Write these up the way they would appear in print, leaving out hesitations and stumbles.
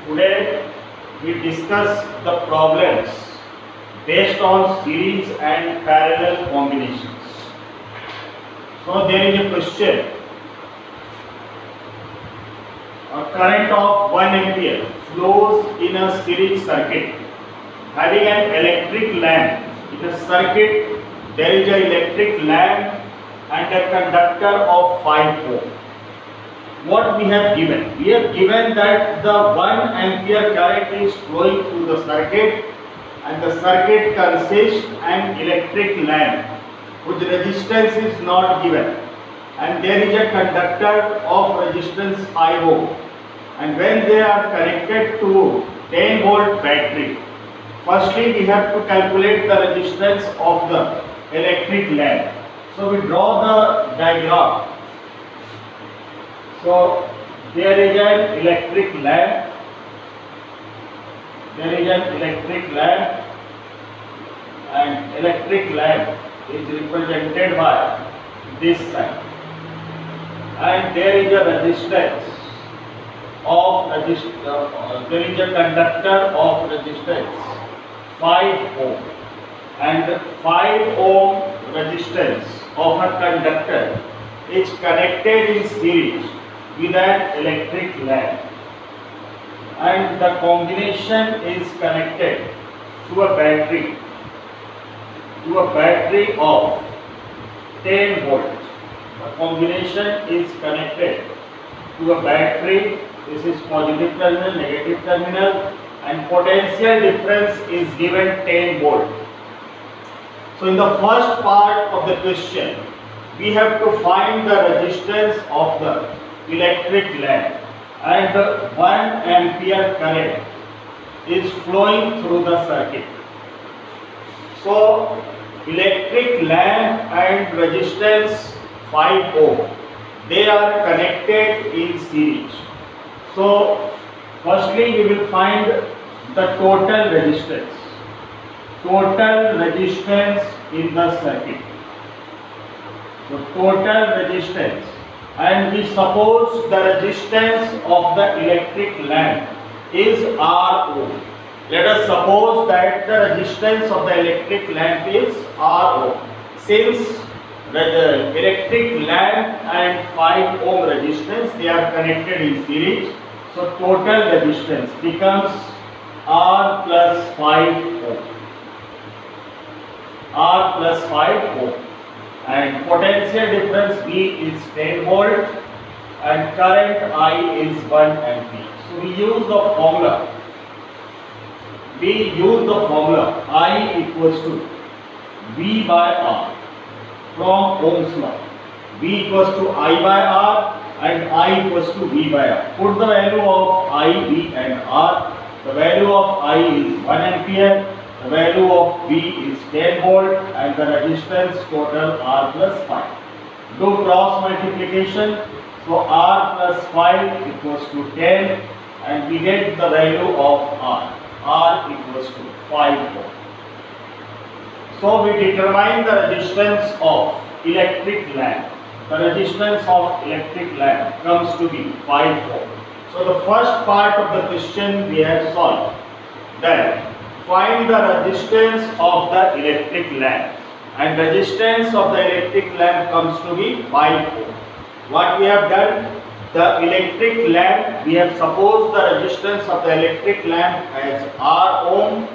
Today we discuss the problems based on series and parallel combinations. So there is a question. A current of 1 ampere flows in a series circuit having an electric lamp. In a circuit there is an electric lamp and a conductor of 5 ohm. What we have given? We have given that the 1 ampere current is flowing through the circuit and the circuit consists an electric lamp whose resistance is not given, and there is a conductor of resistance 5 ohm, and when they are connected to 10 volt battery, firstly we have to calculate the resistance of the electric lamp. So we draw the diagram. So there is an electric lamp. There is an electric lamp, and electric lamp is represented by this sign. And there is a resistance of there is a conductor of resistance 5 ohm, and 5 ohm resistance of a conductor is connected in series with an electric lamp, and the combination is connected to a battery of 10 volt. The combination is connected to a battery. This is positive terminal, negative terminal, and potential difference is given 10 volt. So in the first part of the question, we have to find the resistance of the electric lamp, and the 1 ampere current is flowing through the circuit. So electric lamp and resistance 5 ohm, they are connected in series. So firstly we will find the total resistance in the circuit. So total resistance, and we suppose the resistance of the electric lamp is R ohm. Let us suppose that the resistance of the electric lamp is R ohm. Since the electric lamp and 5 ohm resistance, they are connected in series, so total resistance becomes R plus 5 ohm. R plus 5 ohm. And potential difference V is 10 volt and current I is 1 ampere. So we use the formula. I equals to V by R from Ohm's law. V equals to I by R and I equals to V by R. Put the value of I, V and R. The value of I is 1 ampere. The value of V is 10 volt and the resistance total R plus 5. Do cross multiplication. So R plus 5 equals to 10 and we get the value of R. R equals to 5 ohm. So we determine the resistance of electric lamp. The resistance of electric lamp comes to be 5 ohm. So the first part of the question we have solved. Then find the resistance of the electric lamp, and resistance of the electric lamp comes to be 5 ohm. What we have done? The electric lamp, we have supposed the resistance of the electric lamp as R ohm,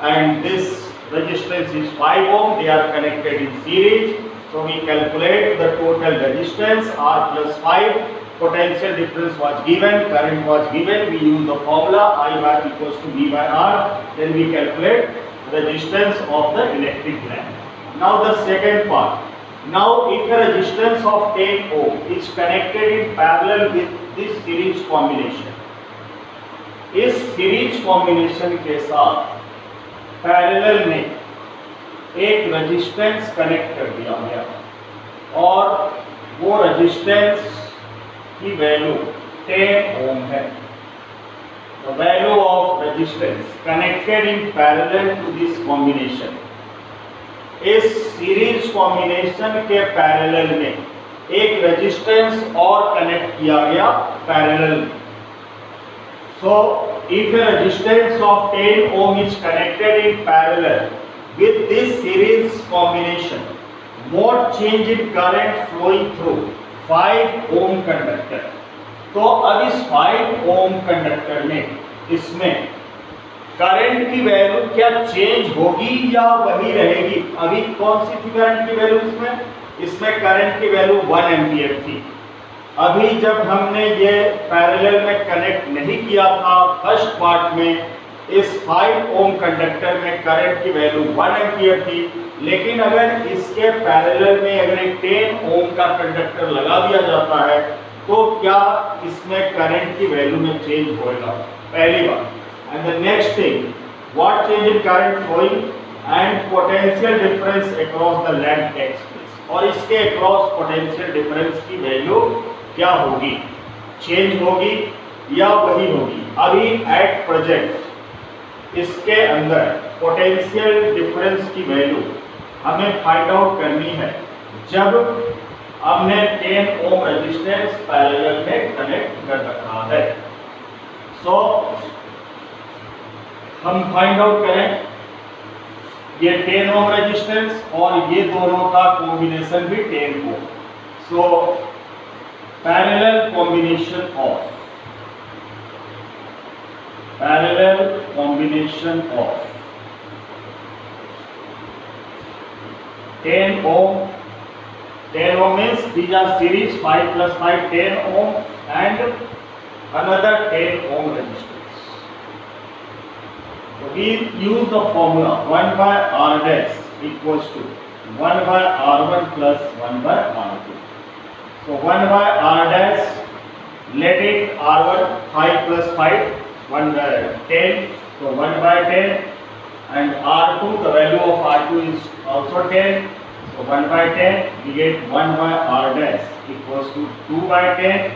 and this resistance is 5 ohm. They are connected in series. So we calculate the total resistance R plus 5. Potential difference was given, current was given. We use the formula I bar equals to V by R. Then we calculate resistance of the electric lamp. Now the second part. Now if a resistance of 10 ohm is connected in parallel with this series combination, इस series combination के साथ parallel में एक resistance connect कर दिया गया और वो रेजिस्टेंस की वैल्यू 10 ओम है. The value of resistance connected in parallel to this combination. इस सीरीज कॉम्बिनेशन के पैरेलल में एक रेजिस्टेंस और कनेक्ट किया गया पैरेलल में. So if a resistance of 10 ohm is connected in parallel with this series combination, what change in current flowing through 5 ohm conductor. तो अब इस 5 ओम कंडक्टर में इसमें करंट की वैल्यू क्या चेंज होगी या वही रहेगी? अभी कौन सी थी करंट की वैल्यू इसमें करंट की वैल्यू 1 एम्पियर थी। अभी जब हमने ये पैरेलल में कनेक्ट नहीं किया था फर्स्ट पार्ट में, इस 5 ओम कंडक्टर में करंट की वैल्यू 1 एम्पियर थी, लेकिन अगर इसके पैरेलल में अगर एक 10 ओम का कंडक्टर लगा दिया जाता है तो क्या इसमें करंट की वैल्यू में चेंज होगा? पहली बात। And the next thing, what change in current flowing and potential difference across the length x, और इसके अक्रॉस पोटेंशियल डिफरेंस की वैल्यू क्या होगी? चेंज होगी या वही होगी? अभी एट प्रेजेंट इसके अंदर पोटेंशियल डिफरेंस की वैल्यू हमें फाइंड आउट करनी है जब हमने 10 ओम रेजिस्टेंस पैरेलल में कनेक्ट कर रखा है। सो हम फाइंड आउट करें ये 10 ओम रेजिस्टेंस और ये दोनों का कॉम्बिनेशन भी 10 ohm. So parallel combination of 10 ohm. 10 ohm means these are series 5 plus 5 10 ohm and another 10 ohm resistance. So we use the formula 1 by R dash equals to 1 by R1 plus 1 by R2. So 1 by R dash, let it R1 5 plus 5 1 by 10, so 1 by 10, and R2 the value of R2 is also 10, so 1 by 10 we get 1 by R dash equals to 2 by 10,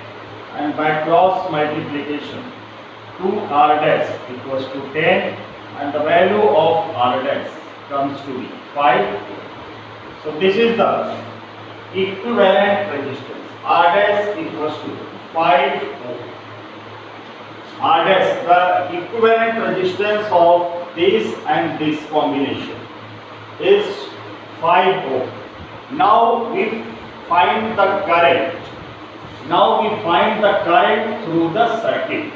and by cross multiplication 2 R dash equals to 10, and the value of R dash comes to be 5. So this is the equivalent resistance. R dash equals to 5 ohm. R dash, the equivalent resistance of this and this combination is 5 ohm. Now we find the current. Now we find the current through the circuit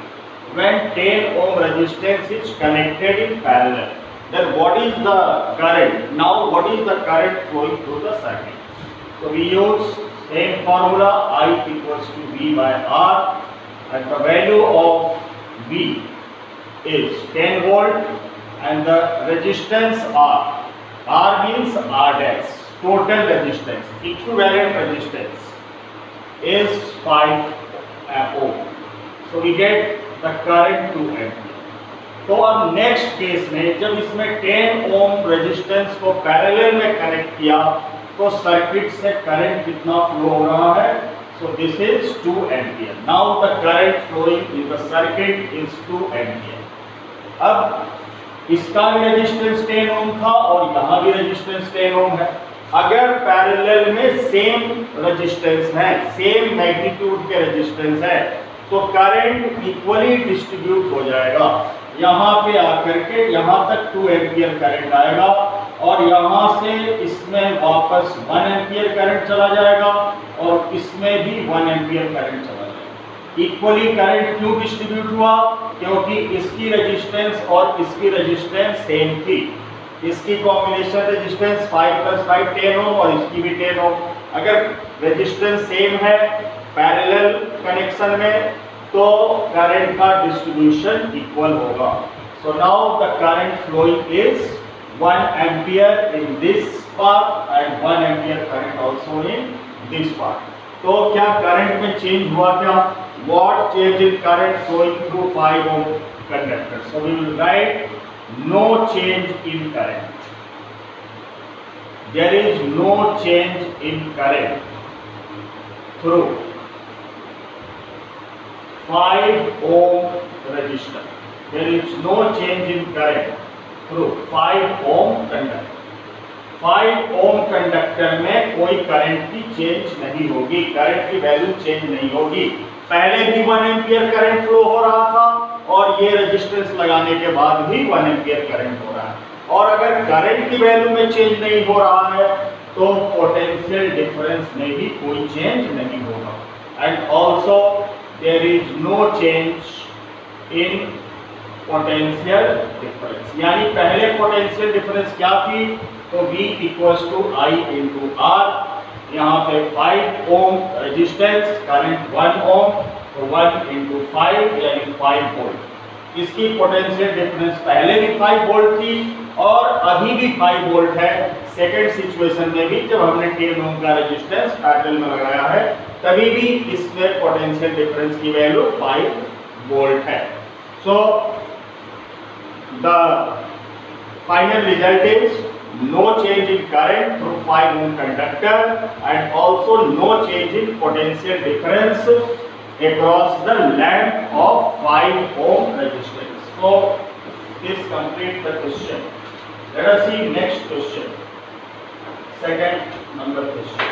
when 10 ohm resistance is connected in parallel. Then what is the current? Now what is the current flowing through the circuit? So we use same formula, I equals to V by R, and the value of V is 10 volt, and the resistance R. R means R dash, total resistance, equivalent resistance is 5 ohm. So we get the current 2 ampere. तो अब next case में जब इसमें 10 ohm resistance को parallel में connect किया तो circuit से करंट कितना फ्लो हो रहा है? So this is 2 ampere. Now the current flowing in the circuit is 2 ampere. अब इसका भी रेजिस्टेंस 10 ओम था और यहाँ भी रेजिस्टेंस 10 ओम है। अगर पैरेलल में सेम रेजिस्टेंस है, सेम मैग्नीट्यूड के रेजिस्टेंस है, तो करंट इक्वली डिस्ट्रीब्यूट हो जाएगा। यहाँ पे आकर के यहाँ तक 2 एम्पियर करंट आएगा और यहाँ से इसमें वापस 1 एम्पियर करंट चला जाएगा और इसमें भी 1 एम्पियर करंट चला जाएगा। इक्वली करंट क्यों डिस्ट्रीब्यूट हुआ? क्योंकि इसकी रेजिस्टेंस और इसकी रेजिस्टेंस सेम थी। इसकी कॉम्बिनेशन रेजिस्टेंस 5 + 5 10 ओम और इसकी भी 10 ओम। अगर रेजिस्टेंस सेम है पैरेलल कनेक्शन में तो करंट का डिस्ट्रीब्यूशन इक्वल होगा। So now the current flowing is 1 ampere in this part and 1 ampere current also in this part. तो क्या करंट में चेंज हुआ क्या? What change in current flowing through 5 ohm conductor? So we will write no change in current. There is no change in current through 5 ohm resistor. There is no change in current through 5 ohm conductor. 5 ohm conductor में कोई current की change नहीं होगी, current की value change नहीं होगी। पहले भी 1 एम्पियर करंट फ्लो हो रहा था और ये रेजिस्टेंस लगाने के बाद भी 1 एम्पियर करंट हो रहा है। और अगर करंट की वैल्यू में चेंज नहीं हो रहा है तो पोटेंशियल डिफरेंस में भी कोई चेंज नहीं होगा। And also there is no change in potential difference. यानी पहले पोटेंशियल डिफरेंस क्या थी, तो V equals to I into R। यहाँ पे 5 ओम रेजिस्टेंस, करंट 1 ओम, तो 1 इंटू 5 यानी 5 वोल्ट। इसकी पोटेंशियल डिफरेंस पहले भी 5 वोल्ट थी और अभी भी 5 वोल्ट है। सेकेंड सिचुएशन में भी जब हमने 10 ओम का रेजिस्टेंस पैरेलल में लगाया है तभी भी इसमें पोटेंशियल डिफरेंस की वैल्यू 5 वोल्ट है। So the final result is no change in current through 5 ohm conductor and also no change in potential difference across the length of 5 ohm resistance. So this completes the question. Let us see next question. Second number question.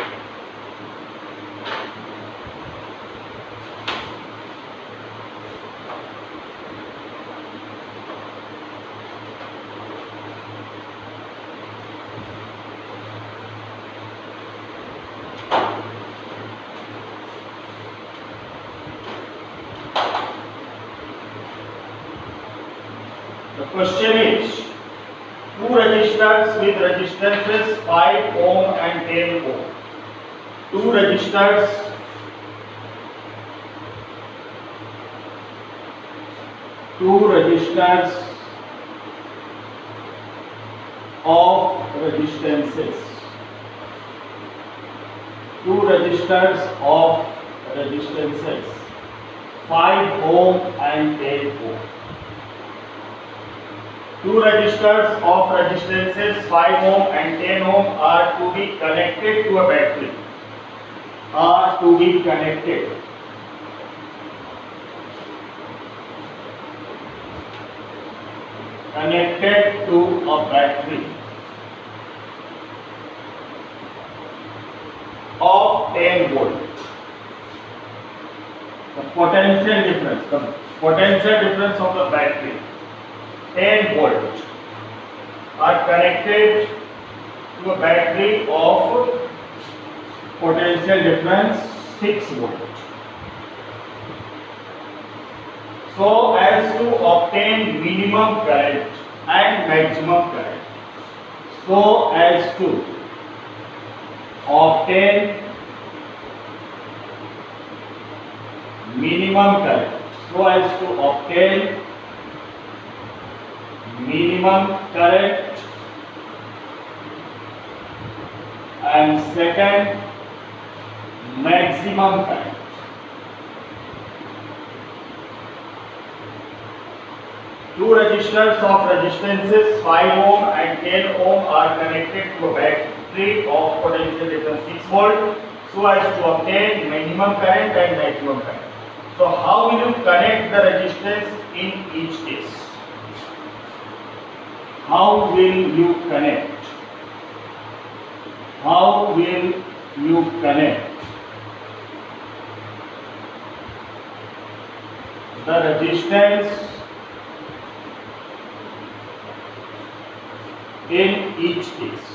The question is, two resistors with resistances 5 ohm and 10 ohm. Two resistors of resistances. Two resistors of resistances 5 ohm and 10 ohm. Two resistors of resistances 5 ohm and 10 ohm are to be connected to a battery. Are to be connected to a battery of 10 volt. The potential difference of the battery 10 volt are connected to a battery of potential difference 6 volt. So as to obtain minimum current and maximum current. So as to obtain minimum current. So as to obtain minimum current and second maximum current. Two resistors of resistances 5 ohm and 10 ohm are connected to a battery of potential difference 6 volt so as to obtain minimum current and maximum current. So how will you connect the resistance in each case? How will you connect? How will you connect the resistance in each case?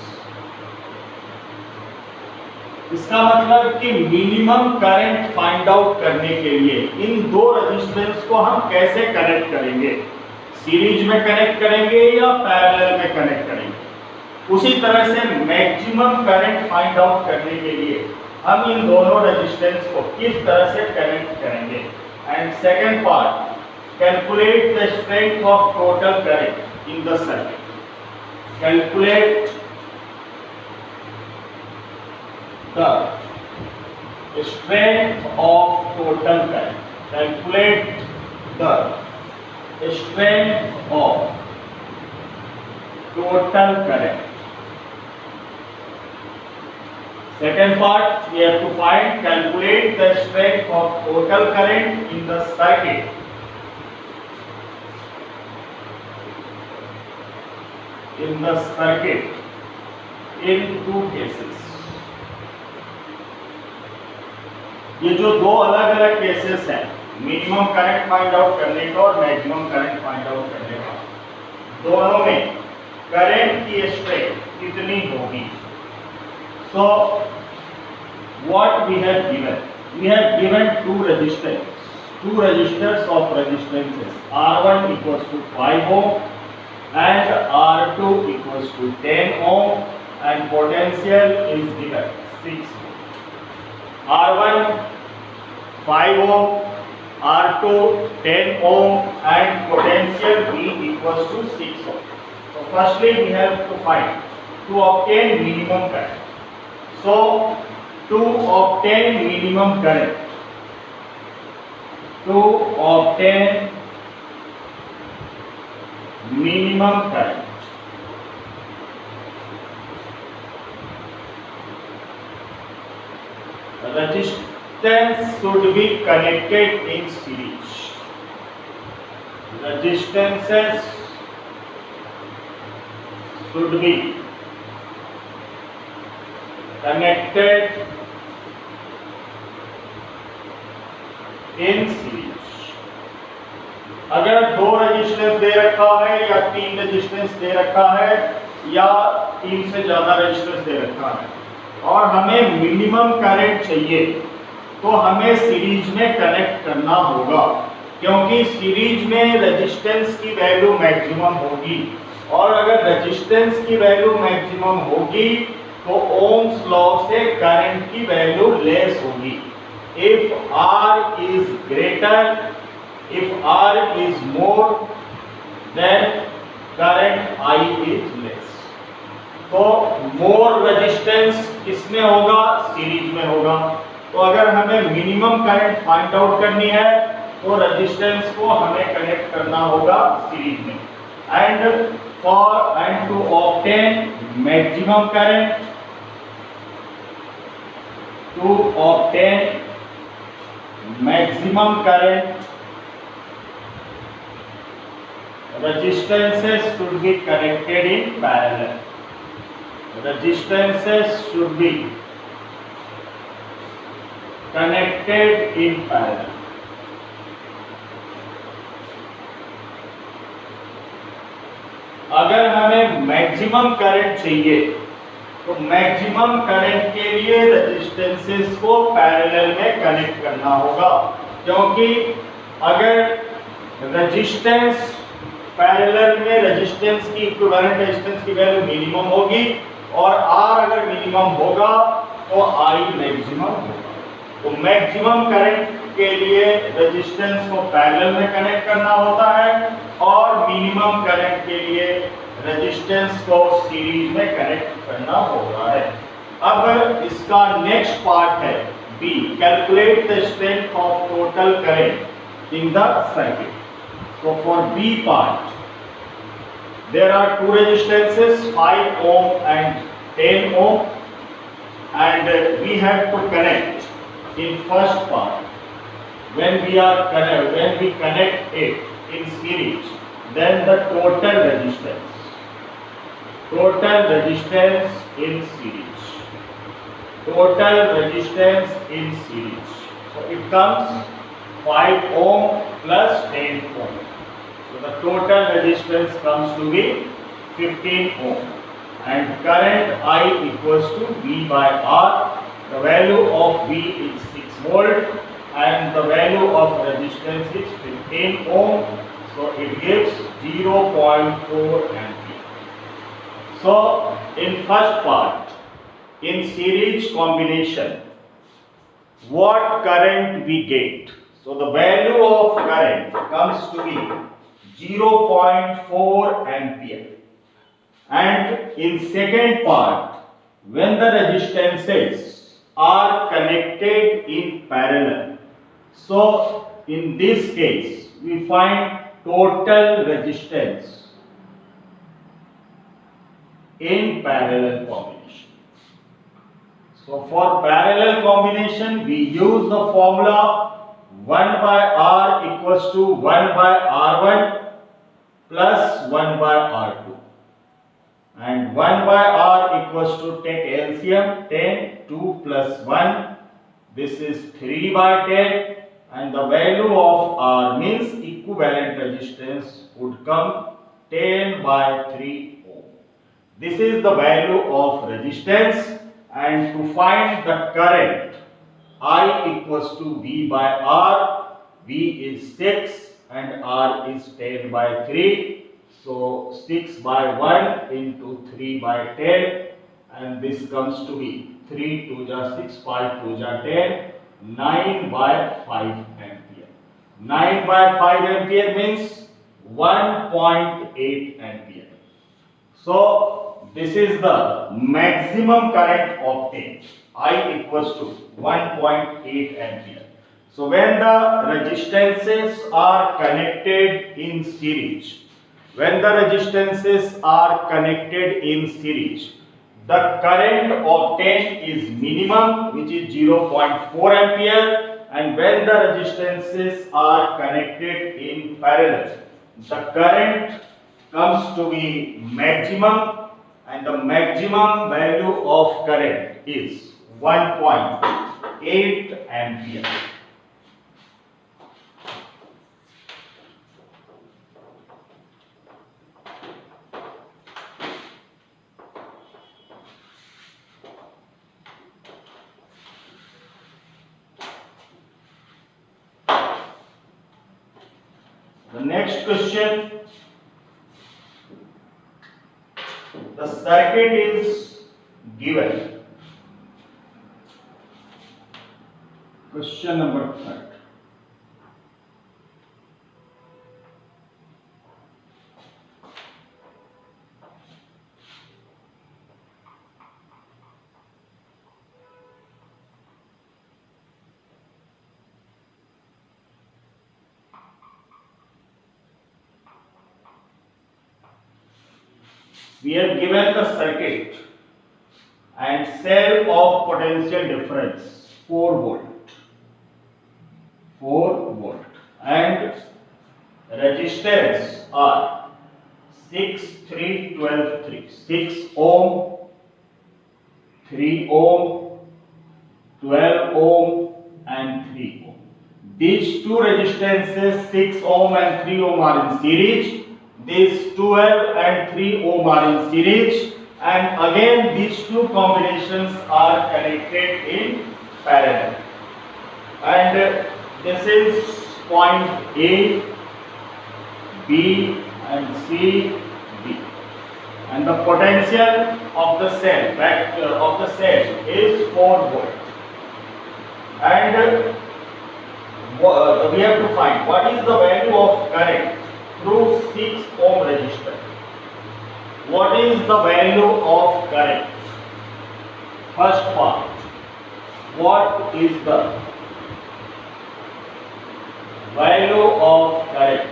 इसका मतलब कि minimum current find out करने के लिए इन दो resistance को हम कैसे कनेक्ट करेंगे, सीरीज में कनेक्ट करेंगे या पैरेलल में कनेक्ट करेंगे। उसी तरह से मैक्सिमम करंट फाइंड आउट करने के लिए हम इन दोनों रेजिस्टेंस को किस तरह से कनेक्ट करेंगे। And second part, calculate the strength of total current in the circuit. Calculate the strength of total current. Calculate the strength of total current. Second part, we have to find, calculate the strength of total current in the circuit. In the circuit, in two cases. ये जो दो अलग अलग cases हैं minimum current find out करने का और maximum current find out करने का, दोनों में करंट की स्ट्रेंथ कितनी होगी। So what we have given two resistors of resistances R1 equals to 5 ohm and R2 equals to 10 ohm and potential is given 6 ohm. R1 5 ohm, R2 10 ohm and potential V equals to 6 ohm. So firstly we have to obtain minimum current. So to obtain minimum current, resistance should be connected in series. Resistances should be connected in series. अगर दो resistance दे रखा है या तीन resistance दे रखा है या तीन से ज्यादा रेजिस्टेंस दे रखा है और हमें मिनिमम करंट चाहिए, तो हमें सीरीज में कनेक्ट करना होगा, क्योंकि सीरीज में रेजिस्टेंस की वैल्यू मैक्सिमम होगी और अगर रेजिस्टेंस की वैल्यू मैक्सिमम होगी तो ओम्स लॉ से करंट की वैल्यू लेस होगी। If R is greater, if R is more, then current I is less. तो मोर रेजिस्टेंस किसमें होगा? सीरीज में होगा। तो अगर हमें मिनिमम करंट फाइंड आउट करनी है तो रेजिस्टेंस को हमें कनेक्ट करना होगा सीरीज में। And to obtain maximum current, to obtain maximum current, resistances should be connected in parallel. Resistances should be connected in parallel. अगर हमें मैक्सिमम करंट चाहिए तो मैक्सिमम करंट के लिए रेजिस्टेंसेस को पैरेलल में कनेक्ट करना होगा, क्योंकि अगर रेजिस्टेंस पैरेलल में रेजिस्टेंस की इक्विवेलेंट रेजिस्टेंस की वैल्यू मिनिमम होगी और R अगर मिनिमम होगा तो I मैक्सिमम होगा। तो मैक्सिमम करंट के लिए रेजिस्टेंस को पैरेलल में कनेक्ट करना होता है और मिनिमम करंट के लिए रेजिस्टेंस को सीरीज में कनेक्ट करना होता है। अब इसका नेक्स्ट पार्ट है B, calculate the strength of total current in the circuit. So for B part, there are two resistances 5 ohm and 10 ohm, and we have to connect in first part. When we connect it in series, then the total resistance in series. So it comes 5 ohm plus 10 ohm. So the total resistance comes to be 15 ohm, and current I equals to V by R. The value of V is 6 volt and the value of resistance is 15 ohm. So it gives 0.4 ampere. So in first part, in series combination, what current we get? So the value of current comes to be 0.4 ampere. And in second part, when the resistances are connected in parallel, so in this case we find total resistance in parallel combination. So for parallel combination we use the formula 1 by R equals to 1 by R1 plus 1 by R2, and 1 by R equals to, take LCM, 10, 2 plus 1, this is 3 by 10, and the value of R means equivalent resistance would come 10 by 3 ohm. This is the value of resistance, and to find the current, I equals to V by R. V is 6 and R is 10 by 3. So 6 by 1 into 3 by 10, and this comes to be 3 2 ja 6, 5 2 ja 10, 9 by 5 ampere. 9 by 5 ampere means 1.8 ampere. So this is the maximum current obtained. I equals to 1.8 ampere. So when the resistances are connected in series, the current obtained is minimum, which is 0.4 ampere, and when the resistances are connected in parallel, the current comes to be maximum, and the maximum value of current is 1.8 ampere. The next question, the circuit is given. Question number 3. We have given the circuit and cell of potential difference 4 volt, and resistance are 6, 3, 12, 3, 6 ohm, 3 ohm, 12 ohm and 3 ohm. These two resistances 6 ohm and 3 ohm are in series. These 12 and 3 ohm are in series, and again these two combinations are connected in parallel. And this is point A, B and C, D. And the potential of the cell, is 4 volt. And we have to find what is the value of current through 6 ohm resistor. What is the value of current? First part, what is the value of current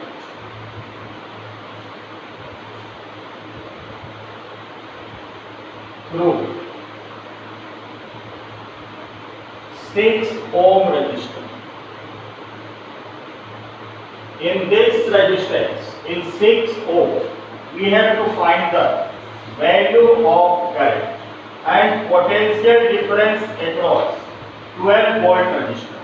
through 6 ohm resistor? In this resistance, in 6 ohm, we have to find the value of current and potential difference across 12 volt resistor.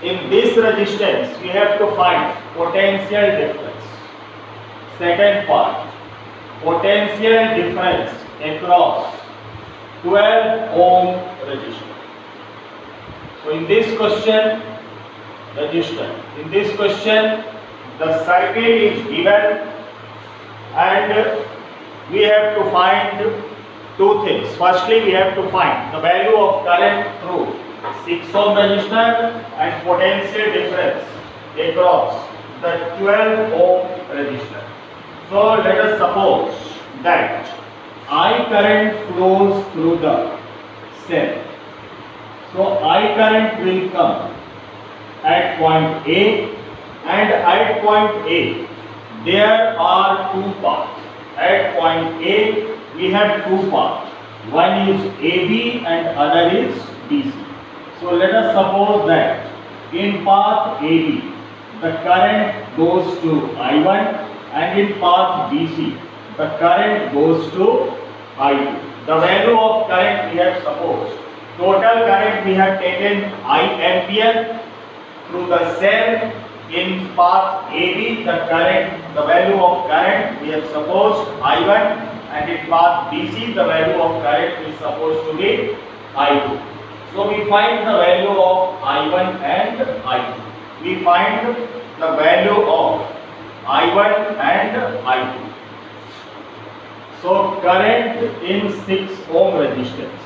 In this resistance, we have to find potential difference. Second part, potential difference across 12 ohm resistor. So in this question, in this question, the circuit is given and we have to find two things. Firstly, we have to find the value of current through 6 ohm resistor and potential difference across the 12 ohm resistor. So let us suppose that I current flows through the cell. So I current will come at point A, and at point A there are two paths. At point A we have two paths. One is AB and other is BC. So let us suppose that in path AB the current goes to I1, and in path BC the current goes to I2. The value of current we have supposed. Total current we have taken I ampere through the cell in path AB, the value of current we have supposed I1, and in path BC the value of current is supposed to be I2. So we find the value of I1 and I2. We find the value of I1 and I2. So current in 6 ohm resistance.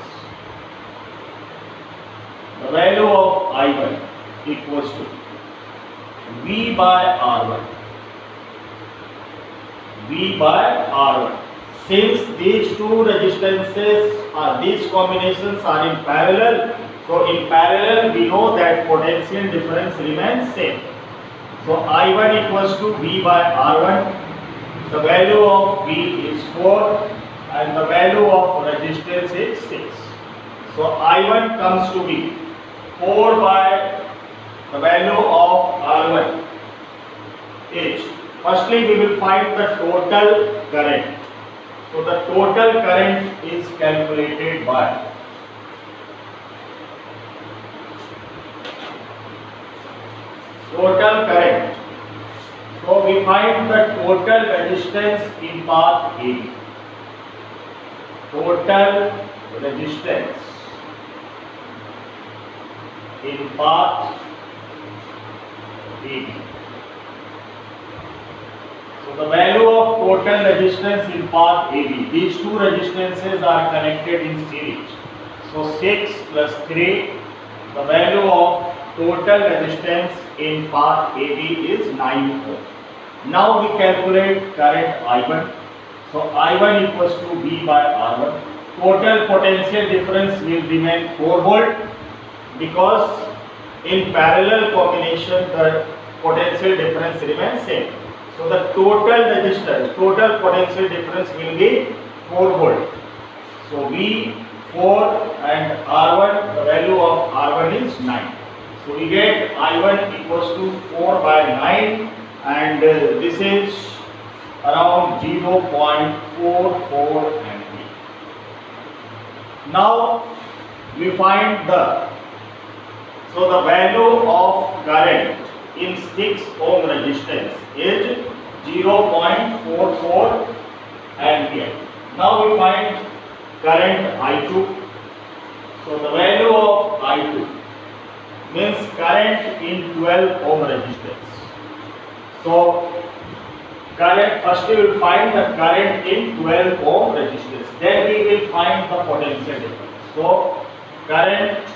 The value of I1 equals to V by R1. V by R1. Since these two resistances these combinations are in parallel, so in parallel we know that potential difference remains same. So I1 equals to V by R1. The value of V is 4 and the value of resistance is 6. So I1 comes to be 4 by the value of R1 is, firstly we will find the total current. So the total current is calculated by total current. So we find the total resistance in path AB. Total resistance in path AB. So the value of total resistance in path AB. These two resistances are connected in series. So 6 plus 3. The value of total resistance in path AB is 9 ohm. Now we calculate current I1. So I1 equals to V by R1. Total potential difference will remain 4 volt because in parallel combination the potential difference remains same. So the total resistance, total potential difference will be 4 volt. So V 4 and R1, the value of R1 is 9. So we get I1 equals to 4 by 9 and this is around 0.44 ampere. Now we find the value of current in 6 ohm resistance is 0.44 ampere. Now we find current I2. So the value of I2 means current in 12 ohm resistance. So current, first we will find the current in 12 ohm resistance, then we will find the potential difference. So current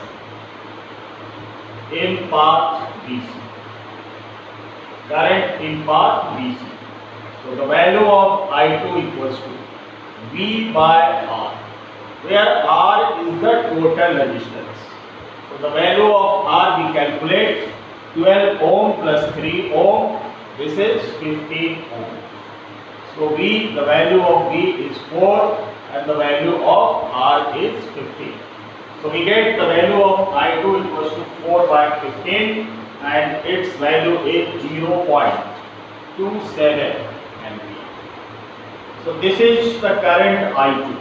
in path BC. Current in path BC. So the value of I2 equals to V by R, where R is the total resistance. So the value of R we calculate 12 ohm plus 3 ohm, this is 15 ohm. So V, the value of V is 4 and the value of R is 15. So we get the value of I2 equals to 4 by 15 and its value is 0.27 ampere. So this is the current I2.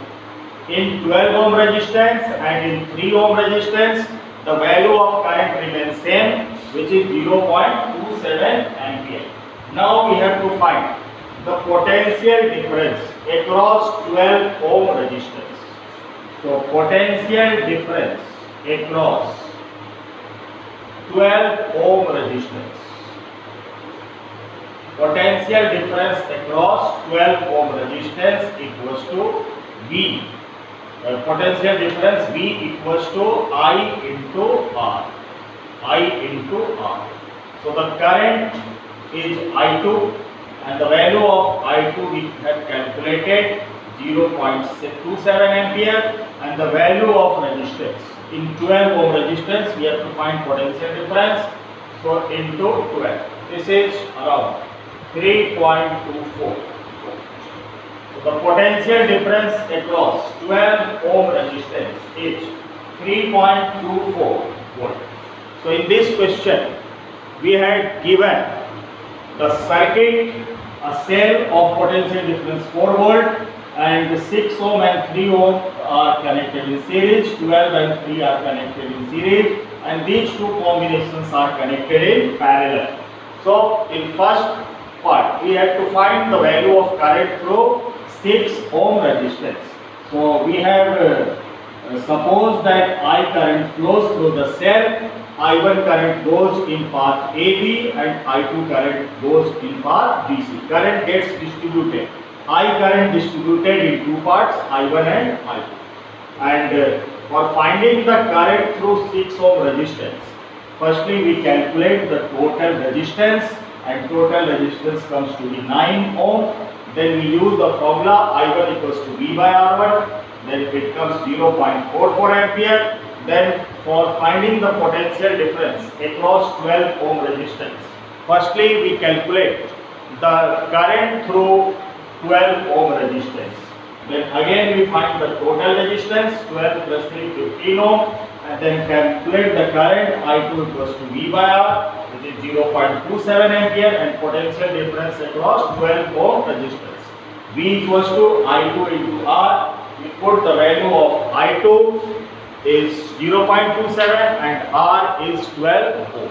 In 12 ohm resistance and in 3 ohm resistance, the value of current remains same, which is 0.27 ampere. Now we have to find the potential difference across 12 ohm resistance. So potential difference across 12 ohm resistance. Potential difference across 12 ohm resistance equals to V. Potential difference V equals to I into R. I into R. So the current is I2 and the value of I2 we have calculated 0.27 ampere and the value of resistance. In 12 ohm resistance we have to find potential difference. So into 12. This is around 3.24. So the potential difference across 12 ohm resistance is 3.24 volt. So in this question we had given the circuit, a cell of potential difference 4 volt and 6 ohm and 3 ohm are connected in series, 12 and 3 are connected in series. and these two combinations are connected in parallel. So in first part we have to find the value of current through 6 ohm resistance. So we have suppose that I current flows through the cell, I1 current goes in path AB and I2 current goes in path BC. Current gets distributed. I current distributed in two parts, I1 and I2. And for finding the current through 6 ohm resistance, firstly we calculate the total resistance, and total resistance comes to be 9 ohm. Then we use the formula I1 equals to V by R1. Then it comes 0.44 ampere. Then for finding the potential difference across 12 ohm resistance, firstly we calculate the current through 12 ohm resistance. Then again we find the total resistance 12 plus 3 15 ohm, and then calculate the current I2 equals to V by R, which is 0.27 ampere, and potential difference across 12 ohm resistance. V equals to I2 into R. We put the value of I2 is 0.27 and R is 12 ohm.